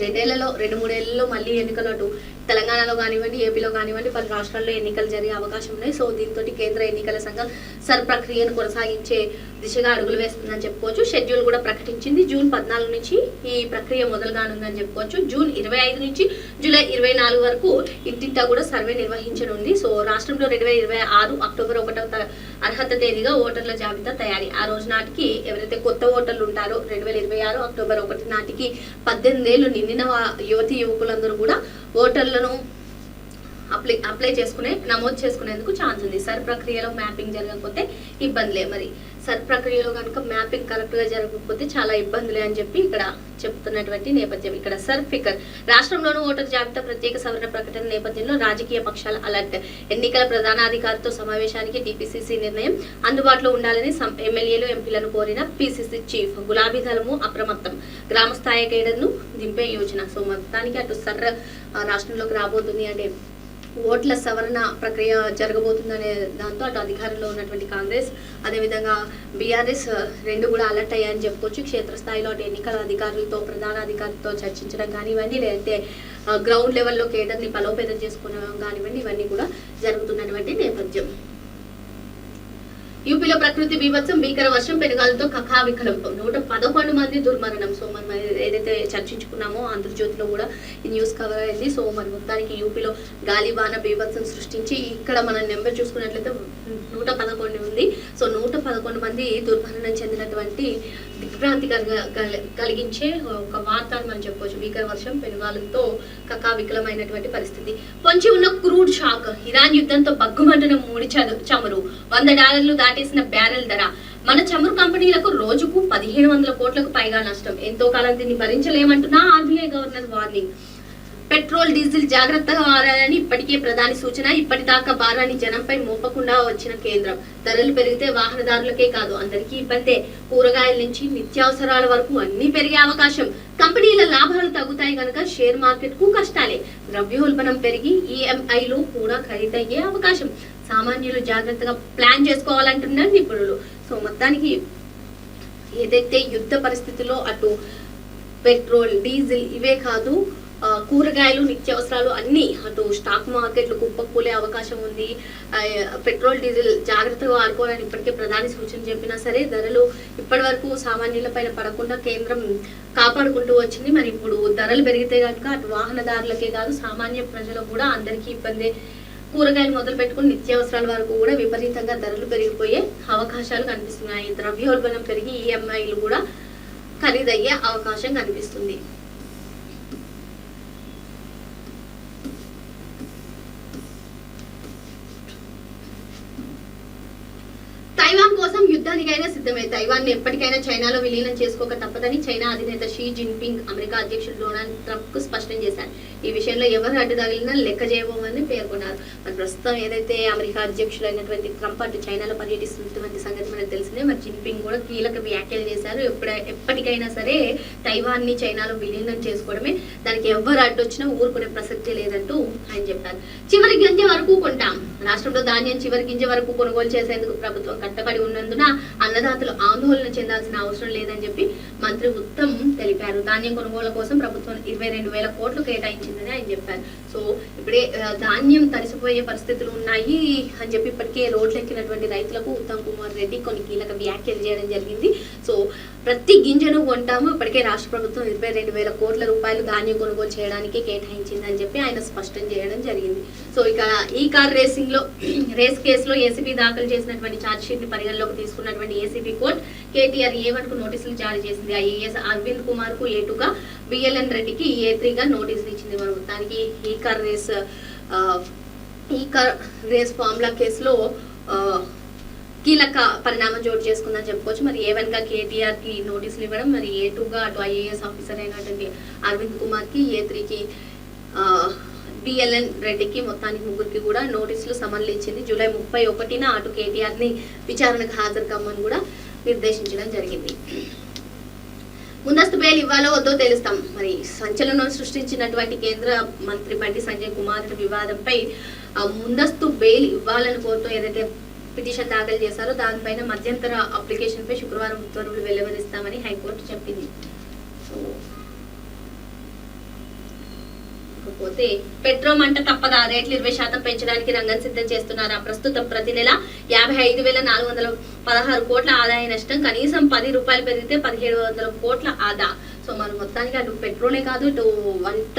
2-3 ఏళ్లలో మళ్ళీ ఎన్నికలు అటు తెలంగాణలో కానివ్వండి, ఏపీలో కానివ్వండి, పలు రాష్ట్రాల్లో ఎన్నికలు జరిగే అవకాశం ఉన్నాయి. సో దీంతో కేంద్ర ఎన్నికల సంఘం సర్ ప్రక్రియను కొనసాగించే దిశగా అడుగులు వేస్తుందని చెప్పుకోవచ్చు. షెడ్యూల్ కూడా ప్రకటించింది. జూన్ 14 నుంచి ఈ ప్రక్రియ మొదలుగానుందని చెప్పుకోవచ్చు. జూన్ 25 నుంచి జూలై 24 వరకు ఇంటింటా కూడా సర్వే నిర్వహించనుంది. సో రాష్ట్రంలో 2026 అక్టోబర్ 1 అర్హత తేదీగా ఓటర్ల జాబితా తయారీ. ఆ రోజు నాటికి ఎవరైతే కొత్త ఓటర్లు ఉంటారో 2026 అక్టోబర్ 1 నాటికి 18 ఏళ్లు నిండిన యువతి యువకులందరూ కూడా ఓటర్లను అప్లై నమోదు చేసుకునేందుకు ఛాన్స్ ఉంది. సర్ ప్రక్రియలో మ్యాపింగ్ జరగకపోతే ఇబ్బందులే. మరి సర్ ప్రక్రియలో కనుక మ్యాపింగ్ కరెక్ట్ గా జరగకపోతే చాలా ఇబ్బందులే అని చెప్పి ఇక్కడ చెప్తున్నటువంటి నేపథ్యం. ఇక్కడ సర్ ఫిగర్ రాష్ట్రంలోనూ ఓటర్ జాబితా ప్రత్యేక సవరణ ప్రకటన నేపథ్యంలో రాజకీయ పక్షాల అలర్ట్. ఎన్నికల ప్రధానాధికారితో సమావేశానికి టీపీసీసీ నిర్ణయం. అందుబాటులో ఉండాలని ఎమ్మెల్యేలు ఎంపీలను కోరిన పీసీసీ చీఫ్. గులాబీ దళము అప్రమత్తం. గ్రామ స్థాయి కేడర్ను దింపే యోజన. సో మొత్తానికి అటు సర్ రాష్ట్రంలోకి రాబోతుంది అంటే ఓట్ల సవరణ ప్రక్రియ జరగబోతుందనే దాంతో అటు అధికారంలో ఉన్నటువంటి కాంగ్రెస్ అదేవిధంగా బీఆర్ఎస్ రెండు కూడా అలర్ట్ అయ్యాయని చెప్పుకోవచ్చు. క్షేత్రస్థాయిలో అటు ఎన్నికల అధికారులతో ప్రధాన అధికారులతో చర్చించడం కానివ్వండి, లేదంటే గ్రౌండ్ లెవెల్లో కేడర్ని బలోపేతం చేసుకోవడం కానివ్వండి, ఇవన్నీ కూడా జరుగుతున్నటువంటి నేపథ్యం. యూపీలో ప్రకృతి బీభత్సం, భీకర వర్షం, పెనుగాలతో కకావికలం. 111 మంది దుర్మరణం. సో మనం ఏదైతే చర్చించుకున్నామో ఆంధ్రజ్యోతిలో కూడా ఈ న్యూస్ కవర్ అయింది. సో మరి మొత్తానికి యూపీలో గాలిబాన బీభత్సం సృష్టించి ఇక్కడ మనం నెంబర్ చూసుకున్నట్లయితే 111 ఉంది. సో 111 మంది దుర్మరణం చెందినటువంటి దిగ్భ్రాంతి కలిగించే ఒక వార్త అని మనం చెప్పుకోవచ్చు. భీకర వర్షం, పెనుగాలంతో కకావికలమైనటువంటి పరిస్థితి. పొంచి ఉన్న క్రూడ్ షాక్. ఇరాన్ యుద్ధంతో బగ్గుమంటున్న ముడి చమురు. $100 దాటేసిన బ్యారెల్ ధర. మన చమురు కంపెనీలకు రోజుకు 1700 కోట్లకు పైగా నష్టం. ఎంతో కాలం దీన్ని భరించలేమంటున్నా RBI governor warning. Petrol, diesel జాగ్రత్తగా వాడాలని ఇప్పటికే ప్రధాని సూచన. ఇప్పటిదాకా భారాన్ని జనంపై మోపకుండా వచ్చిన కేంద్రం. ధరలు పెరిగితే వాహనదారులకే కాదు అందరికీ ఇబ్బందే. కూరగాయల నుంచి నిత్యావసరాల వరకు అన్ని పెరిగే అవకాశం. కంపెనీల లాభాలు తగ్గుతాయి కనుక షేర్ మార్కెట్ కు కష్టాలే. ద్రవ్యోల్బణం పెరిగి ఈఎంఐలు కూడా ఖరీదయ్యే అవకాశం. సామాన్యులు జాగ్రత్తగా ప్లాన్ చేసుకోవాలంటున్నారు నిపుణులు. సో మొత్తానికి ఏదైతే యుద్ధ పరిస్థితుల్లో అటు పెట్రోల్, డీజిల్ ఇవే కాదు కూరగాయలు, నిత్యావసరాలు అన్ని అటు స్టాక్ మార్కెట్లు కుప్పకూలే అవకాశం ఉంది. పెట్రోల్, డీజిల్ జాగ్రత్తగా వాడుకోవాలని ఇప్పటికే ప్రధాని సూచన చెప్పినా సరే ధరలు ఇప్పటి వరకు సామాన్యుల పైన పడకుండా కేంద్రం కాపాడుకుంటూ వచ్చింది. మరి ఇప్పుడు ధరలు పెరిగితే కనుక అటు వాహనదారులకే కాదు సామాన్య ప్రజలకు కూడా అందరికీ ఇబ్బంది. కూరగాయలు మొదలు పెట్టుకుని నిత్యావసరాల వరకు కూడా విపరీతంగా ధరలు పెరిగిపోయే అవకాశాలు కనిపిస్తున్నాయి. ద్రవ్యోల్బణం పెరిగి ఈఎంఐలు కూడా ఖరీదయ్యే అవకాశం కనిపిస్తుంది. తైవాన్ కోసం యుద్ధానికైనా సిద్ధమే. తైవాన్ ని ఎప్పటికైనా చైనాలో విలీనం చేసుకోక తప్పదని చైనా అధినేత షీ జిన్పింగ్ అమెరికా అధ్యక్షుడు డొనాల్డ్ ట్రంప్ కు స్పష్టం చేశారు. ఈ విషయంలో ఎవరు అడ్డు తగిలినా లెక్క చేయబోమని పేర్కొన్నారు. మరి ప్రస్తుతం ఏదైతే అమెరికా అధ్యక్షుడు అయినటువంటి ట్రంప్ అటు చైనాలో పర్యటిస్తున్నటువంటి సంగతి మనకు తెలిసిందే. మరి జిన్పింగ్ కూడా కీలక వ్యాఖ్యలు చేశారు. ఎప్పటికైనా సరే తైవాన్ ని చైనాలో విలీనం చేసుకోవడమే, దానికి ఎవరు అడ్డొచ్చినా ఊరుకునే ప్రసక్తి లేదంటూ ఆయన చెప్పారు. చివరి గింజ వరకు కొంటాం. రాష్ట్రంలో ధాన్యం చివరి గింజ వరకు కొనుగోలు చేసేందుకు ప్రభుత్వం కట్టబడి ఉన్నందున అన్నదాతలు ఆందోళన చెందాల్సిన అవసరం లేదని చెప్పి మంత్రి ఉత్తమ్ తెలిపారు. ధాన్యం కొనుగోలు కోసం ప్రభుత్వం 22,000 కోట్లు కేటాయించిందని ఆయన చెప్పారు. సో ఇప్పుడే ధాన్యం తడిసిపోయే పరిస్థితులు ఉన్నాయి అని చెప్పి ఇప్పటికే రోడ్లెక్కినటువంటి రైతులకు ఉత్తమ్ కుమార్ రెడ్డి కొన్ని కీలక వ్యాఖ్యలు చేయడం జరిగింది. సో ప్రతి గింజను కొంటాము. ఇప్పటికే రాష్ట్ర ప్రభుత్వం 22,000 కోట్ల రూపాయలు ధాన్యం కొనుగోలు చేయడానికి కేటాయించిందని చెప్పి ఆయన స్పష్టం చేయడం జరిగింది. సో ఇక ఈ కార్ రేస్ కేసులో ఏసీబీ దాఖలు చేసినటువంటి ఛార్జ్ షీట్ ని పరిగణలోకి తీసుకున్నటువంటి ఏసీబీ కోర్టు కేటీఆర్ A1 కు నోటీసులు జారీ చేసింది. ఐఏఎస్ అరవింద్ కుమార్ కు A2 గా, బిఎల్ఎన్ రెడ్డికి A3 గా నోటీసులు ఇచ్చింది. మరి మొత్తానికి ఈ కార్ రేస్ ఫార్ములా కేసులో కీలక పరిణామం చోటు చేసుకుందని చెప్పుకోవచ్చు. మరి A1 గా కేటీఆర్ కి నోటీసులు ఇవ్వడం, మరి A2 గా అటు ఐఏఎస్ ఆఫీసర్ అయినటువంటి అరవింద్ కుమార్ కి, A3 కి బిఎల్ఎన్ రెడ్డికి, మొత్తానికి ముగ్గురికి కూడా నోటీసులు సమన్లు ఇచ్చింది. జూలై 31న అటు కేటీఆర్ ని విచారణకు హాజరు కమ్మని కూడా నిర్దేశించడం జరిగింది. ముందస్తు బెయిల్ ఇవ్వాలో వద్దో తెలుస్తాం. మరి సంచలనం సృష్టించినటువంటి కేంద్ర మంత్రి బండి సంజయ్ కుమార్ వివాదంపై ముందస్తు బెయిల్ ఇవ్వాలని కోరుతూ ఏదైతే పిటిషన్ దాఖలు చేశారో దానిపైన మధ్యంతర అప్లికేషన్ పై శుక్రవారం ఉత్తర్వులు వెలువరిస్తామని హైకోర్టు చెప్పింది. పోతే పెట్రోల్ మంట తప్పదా, రేట్లు 20% పెంచడానికి రంగం సిద్ధం చేస్తున్నారా? ప్రస్తుతం ప్రతి నెల 55,416 కోట్ల ఆదాయ నష్టం, కనీసం 10 రూపాయలు పెరిగితే 1,700 కోట్ల ఆదా. సో మరి మొత్తానికి అటు పెట్రోలే కాదు, ఇటు వంట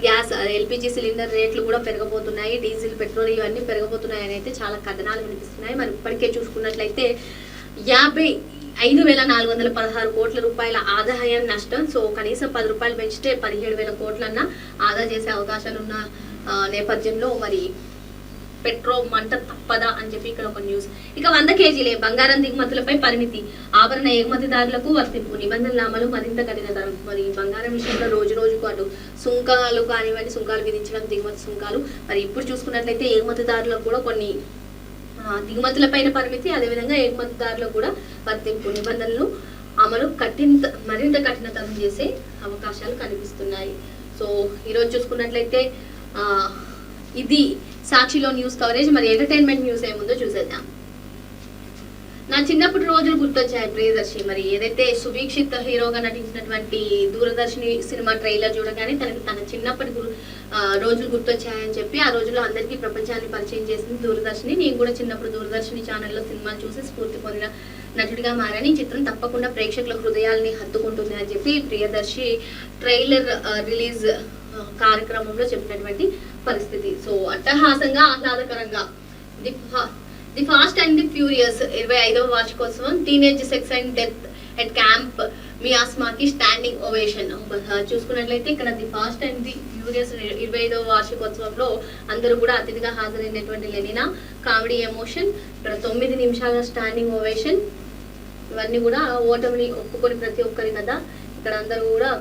గ్యాస్ ఎల్పిజి సిలిండర్ రేట్లు కూడా పెరగబోతున్నాయి, డీజిల్ పెట్రోల్ ఇవన్నీ పెరగబోతున్నాయి అని అయితే చాలా కథనాలు వినిపిస్తున్నాయి. మరి ఇప్పటికే చూసుకున్నట్లయితే 55,416 కోట్ల రూపాయల ఆదాయం నష్టం. సో కనీసం 10 రూపాయలు పెంచితే 17,000 కోట్లన్నా ఆదా చేసే అవకాశాలు ఉన్న నేపథ్యంలో మరి పెట్రోల్ మంట తప్పదా అని చెప్పి ఇక్కడ ఒక న్యూస్. ఇక 100 కేజీలే బంగారం దిగుమతులపై పరిమితి, ఆభరణ ఎగుమతిదారులకు వర్తింపు, నిబంధనల అమలు మరింత కఠినతరం. మరి బంగారం విషయంలో రోజు రోజుకు అటు సుంకాలు కానివ్వండి, సుంకాలు విధించడం, దిగుమతి సుంకాలు. మరి ఇప్పుడు చూసుకున్నట్లయితే ఎగుమతిదారులకు కూడా కొన్ని దిగుమతులపైన పరిమితి, అదేవిధంగా ఎగుమతిదారులకు కూడా వర్తింపు, నిబంధనలు అమలు మరింత కఠినతరం చేసే అవకాశాలు కనిపిస్తున్నాయి. సో ఈరోజు చూసుకున్నట్లయితే ఇది సాక్షిలో న్యూస్ కవరేజ్. మరి ఎంటర్టైన్మెంట్ న్యూస్ ఏముందో చూసేద్దాం. నా చిన్నప్పటి రోజులు గుర్తొచ్చాయి ప్రియదర్శి. మరి ఏదైతే సువీక్షిత్ హీరోగా నటించినటువంటి దూరదర్శిని సినిమా ట్రైలర్ చూడగానే తన చిన్నప్పటి రోజులు గుర్తొచ్చాయని చెప్పి ఆ రోజుల్లో అందరికీ ప్రపంచాన్ని పరిచయం చేసింది దూరదర్శిని. నేను కూడా చిన్నప్పుడు దూరదర్శిని ఛానల్లో సినిమాలు చూసి స్ఫూర్తి పొందిన నటుడిగా మారని. చిత్రం తప్పకుండా ప్రేక్షకుల హృదయాల్ని హత్తుకుంటుంది అని చెప్పి ప్రియదర్శి ట్రైలర్ రిలీజ్ కార్యక్రమంలో చెప్పినటువంటి పరిస్థితి. సో అట్టహాసంగా ఆహ్లాదకరంగా the fast and the furious 25వ వార్షికోత్సవం, teenage sex and death at camp మియాస్మాకి స్టాండింగ్ ఓవేషన్. చూసుకున్నట్లయితే ఇక్కడ the fast and the furious 25వ వార్షికోత్సవంలో అందరూ కూడా అతిథిగా హాజరైనటువంటి లెనినా కామెడీ ఎమోషన్, ఇక్కడ 9 నిమిషాల స్టాండింగ్ ఓవేషన్. ఇవన్నీ కూడా ఓటమిని ఒప్పుకొని ప్రతి ఒక్కరి కదా ఇక్కడ అందరూ కూడా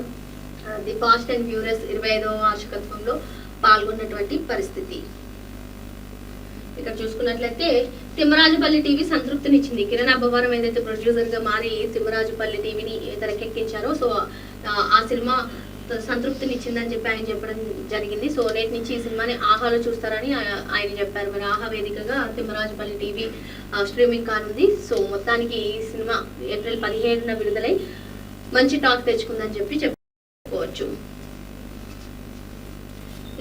ది ఫాస్ట్ అండ్ ఫ్యూరియస్ 25వ వార్షికోత్సవంలో పాల్గొన్నటువంటి పరిస్థితి. ఇక్కడ చూసుకున్నట్లయితే తిమ్మరాజుపల్లి టీవీ సంతృప్తినిచ్చింది. కిరణ్ అబ్బవరం ఏదైతే ప్రొడ్యూసర్ గా మారి తిమ్మరాజుపల్లి టీవీని తెరకెక్కించారో సో ఆ సినిమా సంతృప్తినిచ్చిందని చెప్పి ఆయన చెప్పడం జరిగింది. సో నేటి నుంచి ఈ సినిమాని ఆహాలో చూస్తారని ఆయన చెప్పారు. మరి ఆహా వేదికగా తిమ్మరాజుపల్లి టీవీ స్ట్రీమింగ్ కానుంది. సో మొత్తానికి ఈ సినిమా ఏప్రిల్ 17న విడుదలై మంచి టాక్ తెచ్చుకుందని చెప్పి చెప్పుకోవచ్చు.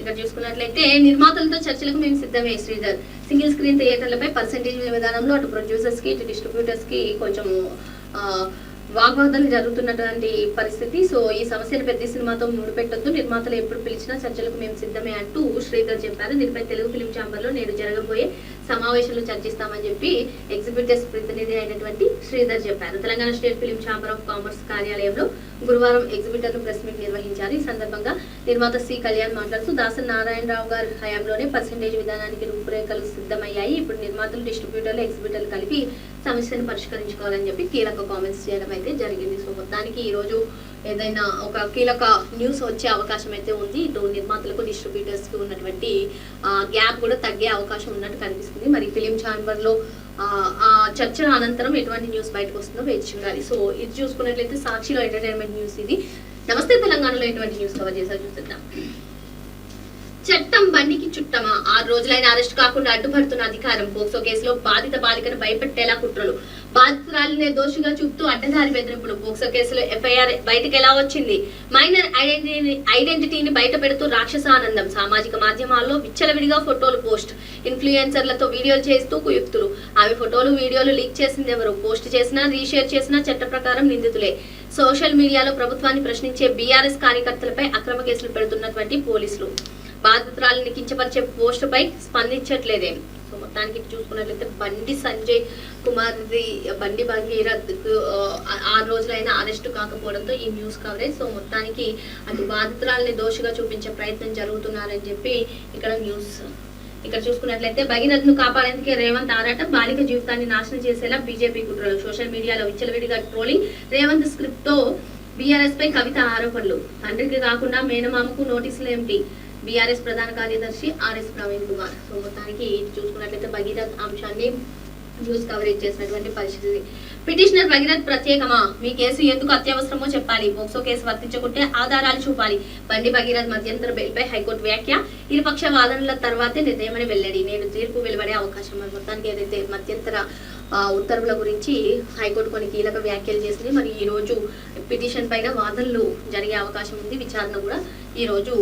ఇక్కడ చూసుకున్నట్లయితే నిర్మాతలతో చర్చలకు మేము సిద్ధమే. శ్రీధర్ సింగిల్ స్క్రీన్ థియేటర్లపై పర్సెంటేజ్ విధానంలో అటు ప్రొడ్యూసర్స్ కి ఇటు డిస్ట్రిబ్యూటర్స్ కి కొంచెం వాగ్వాదాలు జరుగుతున్నటువంటి పరిస్థితి. సో ఈ సమస్యను పెద్ద సినిమాతో ముడిపెట్టొద్దు, నిర్మాతలు ఎప్పుడు పిలిచినా చర్చలకు మేము సిద్ధమే అంటూ శ్రీధర్ చెప్పారు. దీనిపై తెలుగు ఫిలిం ఛాంబర్ లో నేడు జరగబోయే సమావేశంలో చర్చిస్తామని చెప్పి ఎగ్జిబిటర్స్ ప్రతినిధి అయినటువంటి శ్రీధర్ చెప్పారు. Telangana state film chamber of commerce కార్యాలయంలో గురువారం ఎగ్జిబిటర్లు ప్రెస్ మీట్ నిర్వహించారు. ఈ సందర్భంగా నిర్మాత సి కళ్యాణ్ మాట్లాడుతూ దాసన్ నారాయణరావు గారి హయాంలోనే పర్సెంటేజ్ విధానానికి రూపురేఖలు సిద్ధమయ్యాయి. ఇప్పుడు నిర్మాతలు, డిస్ట్రిబ్యూటర్లు, ఎగ్జిబిటర్లు కలిపి సమస్యను పరిష్కరించుకోవాలని చెప్పి కీలక కామెంట్స్ చేయడం అయితే జరిగింది. సో మొత్తానికి ఈ రోజు ఏదైనా ఒక కీలక న్యూస్ వచ్చే అవకాశం అయితే ఉంది. ఇటు నిర్మాతలకు, డిస్ట్రిబ్యూటర్స్ కి ఉన్నటువంటి గ్యాప్ కూడా తగ్గే అవకాశం ఉన్నట్టు కనిపిస్తుంది. మరి ఫిలిం ఛాంబర్ లో ఆ చర్చ అనంతరం ఎటువంటి న్యూస్ బయటకు వస్తుందో వేచి చూడాలి. సో ఇది చూసుకున్నట్లయితే సాక్షిలో ఎంటర్టైన్మెంట్ న్యూస్ ఇది. నమస్తే తెలంగాణలో ఎటువంటి న్యూస్ కవర్ చేశారు చూద్దాం. చట్టం బండికి చుట్టమా 6 రోజులైన అరెస్ట్ కాకుండా అడ్డుపడుతున్న అధికారం. పోక్సో కేసులో బాధిత బాలికను భయపెట్టేలా కుట్రలు. బాధితురాలినే దోషిగా చూపుతూ అడ్డదారి బెదిరింపులు. పోక్సో కేసులో ఎఫ్ఐఆర్ బయటకు ఎలా వచ్చింది? మైనర్ ఐడెంటిటీని బయట పెడుతూ రాక్షసానందం. సామాజిక మాధ్యమాల్లో విచ్చలవిడిగా ఫోటోలు పోస్ట్. ఇన్ఫ్లుయెన్సర్లతో వీడియోలు చేస్తూ కుయుక్తులు. ఆమె ఫోటోలు వీడియోలు లీక్ చేసింది ఎవరు? పోస్ట్ చేసినా రీషేర్ చేసినా చట్ట ప్రకారం నిందితులే. సోషల్ మీడియాలో ప్రభుత్వాన్ని ప్రశ్నించే బీఆర్ఎస్ కార్యకర్తలపై అక్రమ కేసులు పెడుతున్నటువంటి పోలీసులు. బాధితురాలిని కించపరిచే పోస్టుపై స్పందించట్లేదే. సో మొత్తానికి చూసుకున్నట్లయితే బండి సంజయ్ కుమార్ బండి భగీరథ్ 6 రోజులైనా అరెస్టు కాకపోవడంతో ఈ న్యూస్ కవరేజ్. సో మొత్తానికి అటు బాధితురాలిని దోషిగా చూపించే ప్రయత్నం జరుగుతున్నారని చెప్పి ఇక్కడ న్యూస్. ఇక్కడ చూసుకున్నట్లయితే భగీరథ్ ను కాపాడేందుకే రేవంత్ ఆరాటం. బాలిక జీవితాన్ని నాశనం చేసేలా బీజేపీ కుట్రలు. సోషల్ మీడియాలో విచ్చలవిడిగా ట్రోలింగ్. రేవంత్ స్క్రిప్ట్ తో బీఆర్ఎస్ పై కవిత ఆరోపణలు. తండ్రికి కాకుండా మేనమామకు నోటీసులు ఏమిటి? బీఆర్ఎస్ ప్రధాన కార్యదర్శి ఆర్ఎస్ ప్రవీణ్ కుమార్. సో మొత్తానికి చూసుకున్నట్లయితే భగీరథ్ అంశాన్ని న్యూస్ కవరేజ్ చేసినటువంటి పరిస్థితి. పిటిషనర్ భగీరథ్ ప్రత్యేకమా? మీ కేసు ఎందుకు అత్యవసరమో చెప్పాలి. పోక్సో కేసు వర్తించకుంటే ఆధారాలు చూపాలి. బండి భగీరథ్ మధ్యంతర బెయిల్పై హైకోర్టు వ్యాఖ్య. ఇరుపక్ష వాదనల తర్వాతే నిర్ణయమని వెల్లడి. నేడు తీర్పు వెలువడే అవకాశం. మొత్తానికి ఏదైతే మధ్యంతర ఉత్తర్వుల గురించి హైకోర్టు కొన్ని కీలక వ్యాఖ్యలు చేసింది. మరి ఈ రోజు పిటిషన్ పైన వాదనలు జరిగే అవకాశం ఉంది. విచారణ కూడా ఈ రోజు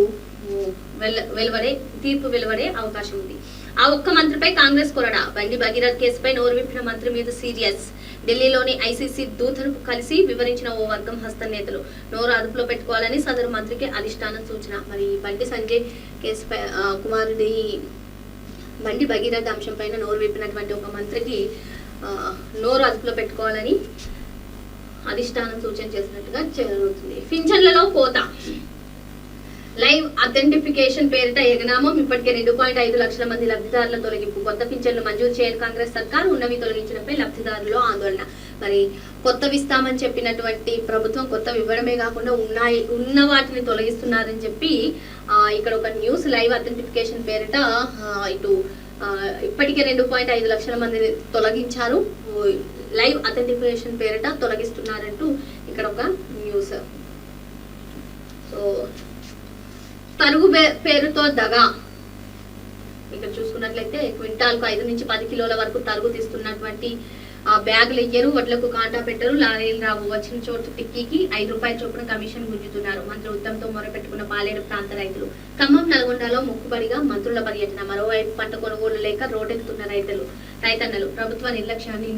తీర్పు వెలువడే అవకాశం ఉంది. ఆ ఒక్క మంత్రిపై కాంగ్రెస్ కొరడా. బండి భగీరథ్ కేసుపై నోరు విప్పిన మంత్రి మీద సీరియస్. ఢిల్లీలోని ఐసీసీ దూతను కలిసి వివరించిన ఓ వర్గం హస్త నేతలు. నోరు అదుపులో పెట్టుకోవాలని సదరు మంత్రికి అధిష్టానం సూచన. మరి బండి సంజయ్ కేసుపై కుమారుడి బండి భగీరథ్ అంశం పైన నోరు విప్పినటువంటి ఒక మంత్రికి నోరు అదుపులో పెట్టుకోవాలని అధిష్టానం సూచన చేసినట్టుగా జరుగుతుంది. పింఛన్లలో కోత. లైవ్ అథెంటిఫికేషన్ పేరిట ఎగనామం. ఇప్పటికే 2.5 లక్షల మంది లబ్ధిదారుల తొలగింపు. కొత్త పింఛన్లు మంజూరు చేయని కాంగ్రెస్ సర్కార్. ఉన్నవి తొలగించడంపై లబ్ధిదారుల్లో ఆందోళన. మరి కొత్తవి ఇస్తామని చెప్పినటువంటి ప్రభుత్వం కొత్తవి ఇవ్వడమే కాకుండా ఉన్న వాటిని తొలగిస్తున్నారని చెప్పి ఇక్కడ ఒక న్యూస్. లైవ్ అథెంటిఫికేషన్ పేరిట ఇటు ఇప్పటికే 2.5 లక్షల మందిని తొలగించారు. లైవ్ అథెంటిఫికేషన్ పేరిట తొలగిస్తున్నారంటూ ఇక్కడ ఒక న్యూస్. సో తరుగు పేరుతో దగా. ఇక్కడ చూసుకున్నట్లయితే క్వింటాల్ కు 5 నుంచి 10 కిలోల వరకు తరుగు తీస్తున్నటువంటి బ్యాగులు ఇయ్యరు. వడ్లకు కాంటా పెట్టరు. లారీలు రావు. వచ్చిన చోటు టిక్కీకి 5 రూపాయల చొప్పున కమిషన్ గుంజుతున్నారు. మంత్రి ఉత్తమ్తో మొరపెట్టుకున్న పాలేరు ప్రాంత రైతులు. ఖమ్మం నల్గొండలో మొక్కుబడిగా మంత్రుల పర్యటన. మరోవైపు పంట కొనుగోలు లేక రోడ్డెక్కుతున్న రైతన్నలు. ప్రభుత్వ నిర్లక్ష్యాన్ని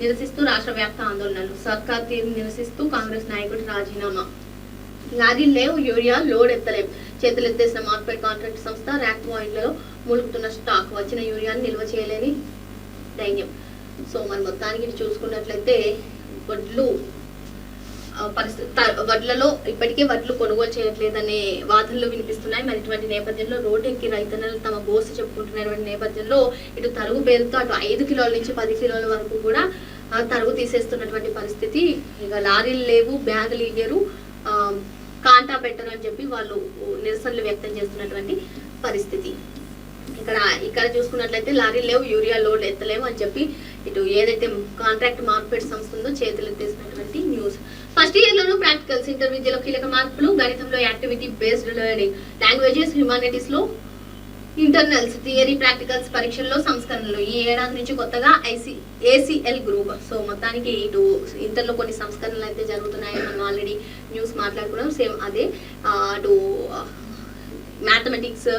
నిరసిస్తూ రాష్ట్ర వ్యాప్త ఆందోళనలు. సర్కార్ తీరును నిరసిస్తూ కాంగ్రెస్ నాయకుడు రాజీనామా. లారీలు లేవు, యూరియా లోడ్ ఎత్తలేం. చేతులెత్తేసిన మార్కెట్ కాంట్రాక్ట్ సంస్థ. ర్యాక్ పాయింట్లలో మూలుగుతున్న స్టాక్. వచ్చిన యూరియాను నిల్వ చేయలేని ధైర్యం. సో మరి మొత్తానికి చూసుకున్నట్లయితే వడ్లలో ఇప్పటికే వడ్లు కొనుగోలు చేయట్లేదనే వాదనలు వినిపిస్తున్నాయి. మరి ఇటువంటి నేపథ్యంలో రోడ్డు ఎక్కి రైతన్నలు తమ గోసు చెప్పుకుంటున్నటువంటి నేపథ్యంలో ఇటు తరుగు పేరుతో అటు 5 కిలోల నుంచి 10 కిలోల వరకు కూడా తరుగు తీసేస్తున్నటువంటి పరిస్థితి. ఇక లారీలు లేవు, బ్యాగులు ఇయ్యరు, కాంటా పెట్టరు అని చెప్పి వాళ్ళు నిరసనలు వ్యక్తం చేస్తున్నటువంటి పరిస్థితి. ఇక్కడ చూసుకున్నట్లయితే లారీలు లేవు, యూరియా లోడ్ ఎత్తలేవు అని చెప్పి ఇటు ఏదైతే కాంట్రాక్ట్ మార్కెట్ సంస్థ ఉందో చేతులు ఎత్తేసినటువంటి న్యూస్. ఫస్ట్ ఇయర్ లోను ప్రాక్టికల్స్. ఇంటర్ విద్యలో కీలక మార్పులు. గణితంలో activity based learning. Languages, humanities లో ఇంటర్నల్స్, థియరీ, ప్రాక్టికల్స్ పరీక్షల్లో సంస్కరణలు. ఈ ఏడాది నుంచి కొత్తగా ACL గ్రూప్. సో మొత్తానికి ఇటు ఇంటర్లో కొన్ని సంస్కరణలు అయితే జరుగుతున్నాయని మనం ఆల్రెడీ న్యూస్ మాట్లాడుకున్నాం. సేమ్ అదే అటు మ్యాథమెటిక్స్,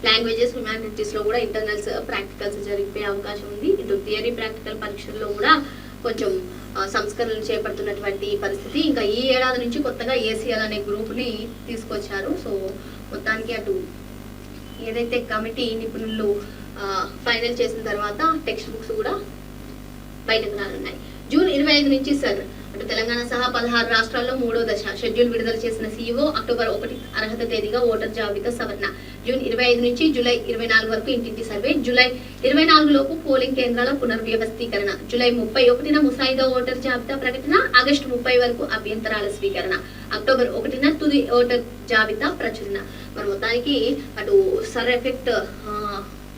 లాంగ్వేజెస్, హ్యుమానిటీస్ లో కూడా ఇంటర్నల్స్, ప్రాక్టికల్స్ జరిగే అవకాశం ఉంది. ఇటు థియరీ, ప్రాక్టికల్ పరీక్షల్లో కూడా కొంచెం సంస్కరణలు చేపడుతున్నటువంటి పరిస్థితి. ఇంకా ఈ ఏడాది నుంచి కొత్తగా ACL అనే గ్రూప్ ని తీసుకొచ్చారు. సో మొత్తానికి అటు ఏదైతే కమిటీ నిపుణులు ఫైనల్ చేసిన తర్వాత టెక్స్ట్ బుక్స్ కూడా బయటకు రానున్నాయి. జూన్ 25 నుంచి సార్ అటు తెలంగాణ సహా 16 రాష్ట్రాల్లో 3వ దశ షెడ్యూల్ విడుదల చేసిన CEO. అక్టోబర్ 1 అర్హత తేదీగా ఓటర్ జాబితా సవరణ. జూన్ 25 నుంచి జూలై 24 వరకు ఇంటింటి సర్వే. జూలై 24 లోపు పోలింగ్ కేంద్రాల పునర్వ్యవస్థీకరణ. జూలై 31న ముసాయిదా ఓటర్ జాబితా ప్రకటన. ఆగస్టు 30 వరకు అభ్యంతరాల స్వీకరణ. అక్టోబర్ 1న తుది ఓటర్ జాబితా ప్రచురణ. మరి మొత్తానికి అటు సర్ ఎఫెక్ట్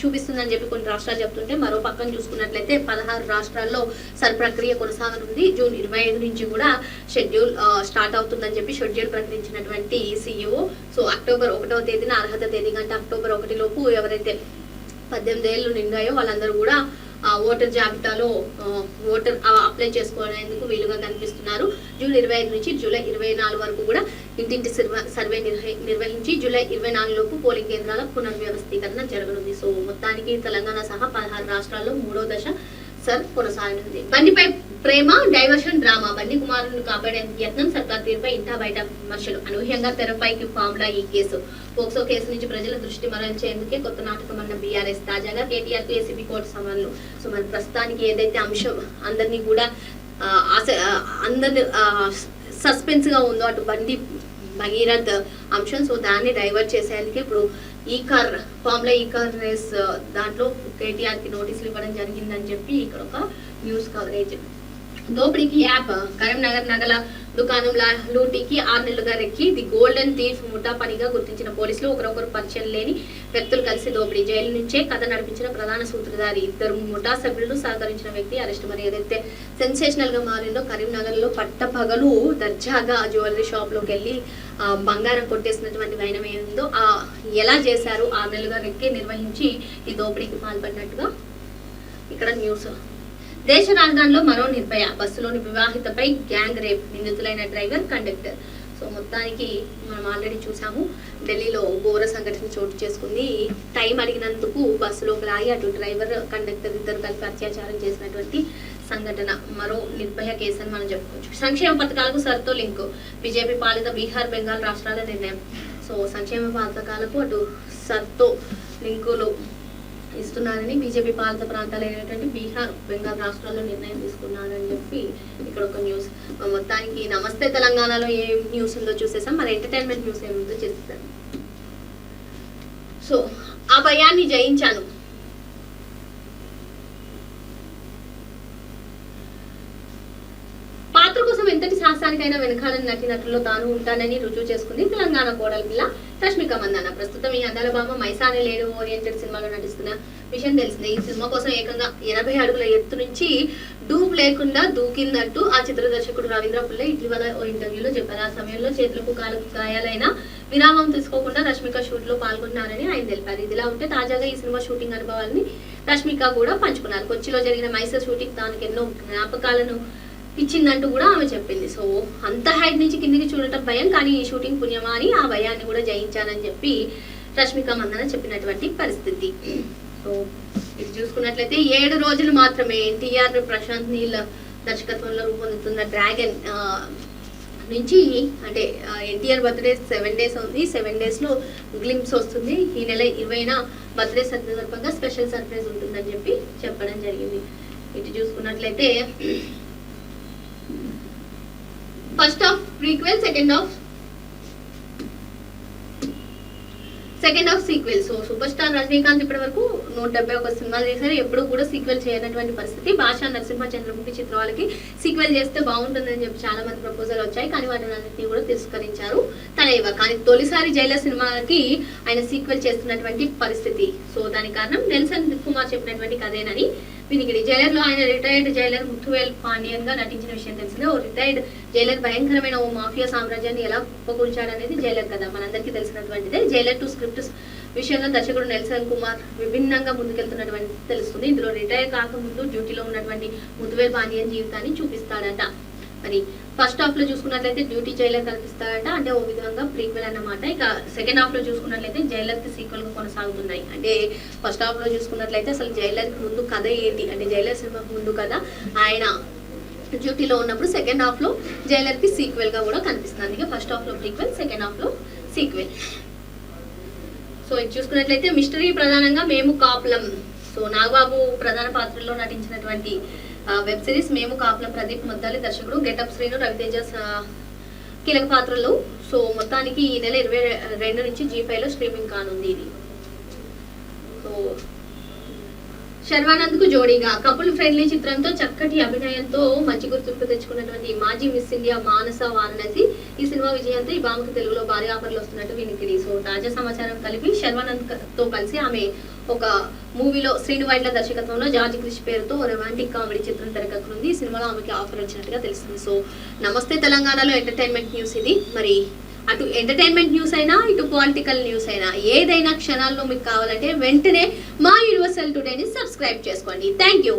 చూపిస్తుందని చెప్పి కొన్ని రాష్ట్రాలు చెప్తుంటే, మరో పక్కన చూసుకున్నట్లయితే 16 రాష్ట్రాల్లో సర్ ప్రక్రియ కొనసాగనుంది. జూన్ 25 నుంచి కూడా షెడ్యూల్ స్టార్ట్ అవుతుందని చెప్పి షెడ్యూల్ ప్రకటించినటువంటి సీఈఓ. సో అక్టోబర్ 1వ తేదీన అర్హత తేదీ కంటే అక్టోబర్ 1 లోపు ఎవరైతే 18 ఏళ్ళు నిండాయో వాళ్ళందరూ కూడా ఓటర్ జాబితాలో ఓటర్ అప్లై చేసుకోవడానికి వీలుగా కనిపిస్తున్నారు. జూన్ 25 నుంచి జూలై 24 వరకు కూడా ఇంటింటి సర్వే నిర్వహించి జూలై 24 లోపు పోలింగ్ కేంద్రాల పునర్వ్యవస్థీకరణ జరగనుంది. సో మొత్తానికి తెలంగాణ సహా 16 రాష్ట్రాల్లో 3వ దశ సర్ కొనసాగుతుంది. బండిపై ప్రేమ డైవర్షన్ డ్రామా, బండి కుమారులను కాపాడే యత్నం, సర్కార్ తీరుపై ఇంటా బయట విమర్శలు, అనూహ్యంగా తెరపైకి ఫామ్లా ఈ కేసు. పోక్సో కేసు నుంచి ప్రజల దృష్టి మరల్చేందుకే కొత్త నాటకం అన్న బీఆర్ఎస్. తాజాగా కేటీఆర్ కు ఏసీబీ కోర్టు సమన్లు. సో మరి ప్రస్తుతానికి ఏదైతే అంశం అందరినీ కూడా అందరిని సస్పెన్స్ గా ఉందో అటు బండి భగీరథ్ అంశం, సో దాన్ని డైవర్ట్ చేసేందుకు ఇప్పుడు ఈ కార్ ఫామ్లా ఈ కార్ రేస్ దాంట్లో కేటీఆర్ కి నోటీసులు ఇవ్వడం జరిగిందని చెప్పి ఇక్కడ ఒక న్యూస్ కవరేజ్. దోపిడీకి యాప్, కరీంనగర్ నగల దుకాణం లూటీకి 6 నెలలుగా రెక్కి ది గోల్డెన్ థీఫ్ ముఠా పనిగా గుర్తించిన పోలీసులు. ఒకరొకరు పరిచయం లేని వ్యక్తులు కలిసి దోపిడీ. జైలు నుంచే కథ నడిపించిన ప్రధాన సూత్రధారి, 2 ముఠా సభ్యులు సహకరించిన వ్యక్తి అరెస్ట్. మరి ఏదైతే సెన్సేషనల్ గా మారిందో కరీంనగర్ లో పట్టపగలు దర్జాగా జ్యువెలరీ షాప్ లోకి వెళ్ళి బంగారం కొట్టేసినటువంటి వైనం ఏందో ఎలా చేశారు, 6 నెలలుగా రెక్కి నిర్వహించి ఈ దోపిడీకి పాల్పడినట్టుగా ఇక్కడ న్యూస్. దేశ రాజధానిలో మరో నిర్భయ, బస్సులోని వివాహితపై గ్యాంగ్ రేప్, నిందితులైన డ్రైవర్ కండక్టర్. సో మొత్తానికి మనం ఆల్రెడీ చూసాము, ఢిల్లీలో ఘోర సంఘటన చోటు చేసుకుంది. టైం అడిగినందుకు బస్సులోకి లాగి అటు డ్రైవర్ కండక్టర్ ఇద్దరు కలిపి అత్యాచారం చేసినటువంటి సంఘటన. మరో నిర్భయ కేసు అని మనం చెప్పుకోవచ్చు. సంక్షేమ పథకాలకు సర్తో లింకు, బీజేపీ పాలిత బీహార్ బెంగాల్ రాష్ట్రాల నిర్ణయం. సో సంక్షేమ పథకాలకు అటు సర్తో లింకులు ఇస్తున్నారని బీజేపీ పాలిత ప్రాంతాలైనటువంటి బీహార్ బెంగాల్ రాష్ట్రాల్లో నిర్ణయం తీసుకున్నారని చెప్పి ఇక్కడ ఒక న్యూస్. మొత్తానికి నమస్తే తెలంగాణలో ఏ న్యూస్ ఉందో చూసేసాం, మరి ఎంటర్టైన్మెంట్ న్యూస్ ఏముందో చేసేసాం. సో ఆ భయాన్ని జయించాను, పాత్ర కోసం ఎంతటి సాహసానికైనా వెనకాలని నటినట్లో తాను ఉంటానని రుజువు చేసుకుంది తెలంగాణ కోడలి పిల్ల రష్మిక మందాన. ప్రస్తుతం ఈ అందాల భామ మైసాని లేడు ఓరియంటెడ్ సినిమాలో నటిస్తున్న విషయం తెలిసిందే. ఈ సినిమా కోసం ఏకంగా 80 అడుగుల ఎత్తు నుంచి డూప్ లేకుండా దూకిందంటూ ఆ చిత్ర దర్శకుడు రవీంద్ర పుల్లే ఇటీవల ఓ ఇంటర్వ్యూలో చెప్పారు. ఆ సమయంలో చేతులకు కాళ్ళకు గాయాలైన విరామం తీసుకోకుండా రష్మిక షూట్ లో పాల్గొన్నారని ఆయన తెలిపారు. ఇదిలా ఉంటే తాజాగా ఈ సినిమా షూటింగ్ అనుభవాలని రష్మిక కూడా పంచుకున్నారు. కొచ్చిలో జరిగిన మైసూర్ షూటింగ్ తాను ఎన్నో జ్ఞాపకాలను ఇచ్చిందంటూ కూడా ఆమె చెప్పింది. సో అంత హైట్ నుంచి కిందికి చూడటం భయం, కానీ ఈ షూటింగ్ పుణ్యమా అని ఆ భయాన్ని కూడా జయించానని చెప్పి రష్మిక మందన చెప్పినటువంటి పరిస్థితి. సో ఇది చూసుకున్నట్లయితే 7 రోజులు మాత్రమే ఎన్టీఆర్ ప్రశాంత్ నీల్ దర్శకత్వంలో రూపొందుతున్న డ్రాగన్ నుంచి, అంటే ఎన్టీఆర్ బర్త్డే 7 days ఉంది. 7 days లో గ్లింప్స్ వస్తుంది. ఈ నెల 20న బర్త్డే సందర్భంగా స్పెషల్ సర్ప్రైజ్ ఉంటుందని చెప్పి చెప్పడం జరిగింది. ఇటు చూసుకున్నట్లయితే first half prequel, second half sequel. So super star Rajinikanth ఇప్పటి వరకు 171 సినిమాలు చేశారు. ఎప్పుడు కూడా సీక్వెల్ చేయనటువంటి పరిస్థితి. భాషా నరసింహ చంద్రముఖి చిత్రాలకి సీక్వెల్ చేస్తే బాగుంటుందని చెప్పి చాలా మంది ప్రపోజల్ వచ్చాయి, కానీ వాటిని అన్నింటినీ కూడా తిరస్కరించారు తనైవ. కానీ తొలిసారి జైలర్ సినిమాకి ఆయన సీక్వెల్ చేస్తున్నటువంటి పరిస్థితి. సో దానికి కారణం నెల్సన్ కుమార్ చెప్పినటువంటి కథేనని వినికిడి. జైలర్ లో ఆయన రిటైర్డ్ జైలర్ ముత్తువేల్ పాండ్యన్ గా నటించిన విషయం తెలిసిందే. ఓ రిటైర్డ్ జైలర్ భయంకరమైన ఓ మాఫియా సామ్రాజ్యాన్ని ఎలా కుప్పకూల్చాడనేది జైలర్ కదా మనందరికీ తెలిసినటువంటిదే. జైలర్ 2 స్క్రిప్ట్ విషయంలో దర్శకుడు నెల్సన్ కుమార్ విభిన్నంగా ముందుకెళ్తున్నటువంటి తెలుస్తుంది. ఇందులో రిటైర్ కాకముందు డ్యూటీలో ఉన్నటువంటి ముత్తువేల్ పాండ్యన్ జీవితాన్ని చూపిస్తాడట. మరి ఫస్ట్ హాఫ్ లో చూసుకున్నట్లయితే డ్యూటీ జైలర్ కనిపిస్తాడట, అంటే ఓ విధంగా ప్రీక్వెల్ అన్నమాట. ఇక సెకండ్ హాఫ్ లో చూసుకున్నట్లయితే జైలర్ కి సీక్వెల్ గా కొనసాగుతున్నాయి. అంటే ఫస్ట్ హాఫ్ లో చూసుకున్నట్లయితే అసలు జైలర్ కి ముందు కథ ఏంటి, అంటే జైలర్ సినిమాకి ముందు కథ ఆయన డ్యూటీలో ఉన్నప్పుడు, సెకండ్ హాఫ్ లో జైలర్ కి సీక్వెల్ గా కూడా కనిపిస్తుంది. అందుకే ఫస్ట్ హాఫ్ లో ప్రీక్వెల్, సెకండ్ హాఫ్ లో సీక్వెల్. సో ఇది చూసుకున్నట్లయితే మిస్టరీ ప్రధానంగా మేము కాపులం. సో నాగబాబు ప్రధాన పాత్రలో నటించినటువంటి వెబ్ సిరీస్ మేము కాపులం. ప్రదీప్ మొద్దాలి దర్శకుడు, గెటప్ శ్రీను, రవితేజ కీలక పాత్రలు. సో మొత్తానికి ఈ నెల 22 నుంచి G5 స్ట్రీమింగ్ కానుంది ఇది. సో శర్వానంద్ కు జోడీగా కపుల్ ఫ్రెండ్లీ చిత్రంతో చక్కటి అభినయంతో మంచి గుర్తింపు తెచ్చుకున్నటువంటి మాజీ మిస్ ఇండియా మానస వారణాసి ఈ సినిమా విజయంతో ఈ భామకు తెలుగులో భారీ ఆఫర్లు వస్తున్నట్టు వినికిడి. సో తాజా సమాచారం కలిపి శర్వానంద్ తో కలిసి ఆమె ఒక మూవీలో శ్రీను వైట్ల దర్శకత్వంలో జార్జ్ క్రిష్ పేరుతో రొమాంటిక్ కామెడీ చిత్రం తెరకెక్కనుంది. ఈ సినిమాలో ఆమెకి ఆఫర్ వచ్చినట్టుగా తెలుస్తుంది. సో నమస్తే తెలంగాణలో ఎంటర్టైన్మెంట్ న్యూస్ ఇది. మరి అటు ఎంటర్టైన్మెంట్ న్యూస్ అయినా ఇటు పొలిటికల్ న్యూస్ అయినా ఏదైనా క్షణాల్లో మీకు కావాలంటే వెంటనే మా యూనివర్సల్ టుడేని సబ్స్క్రైబ్ చేసుకోండి. Thank you.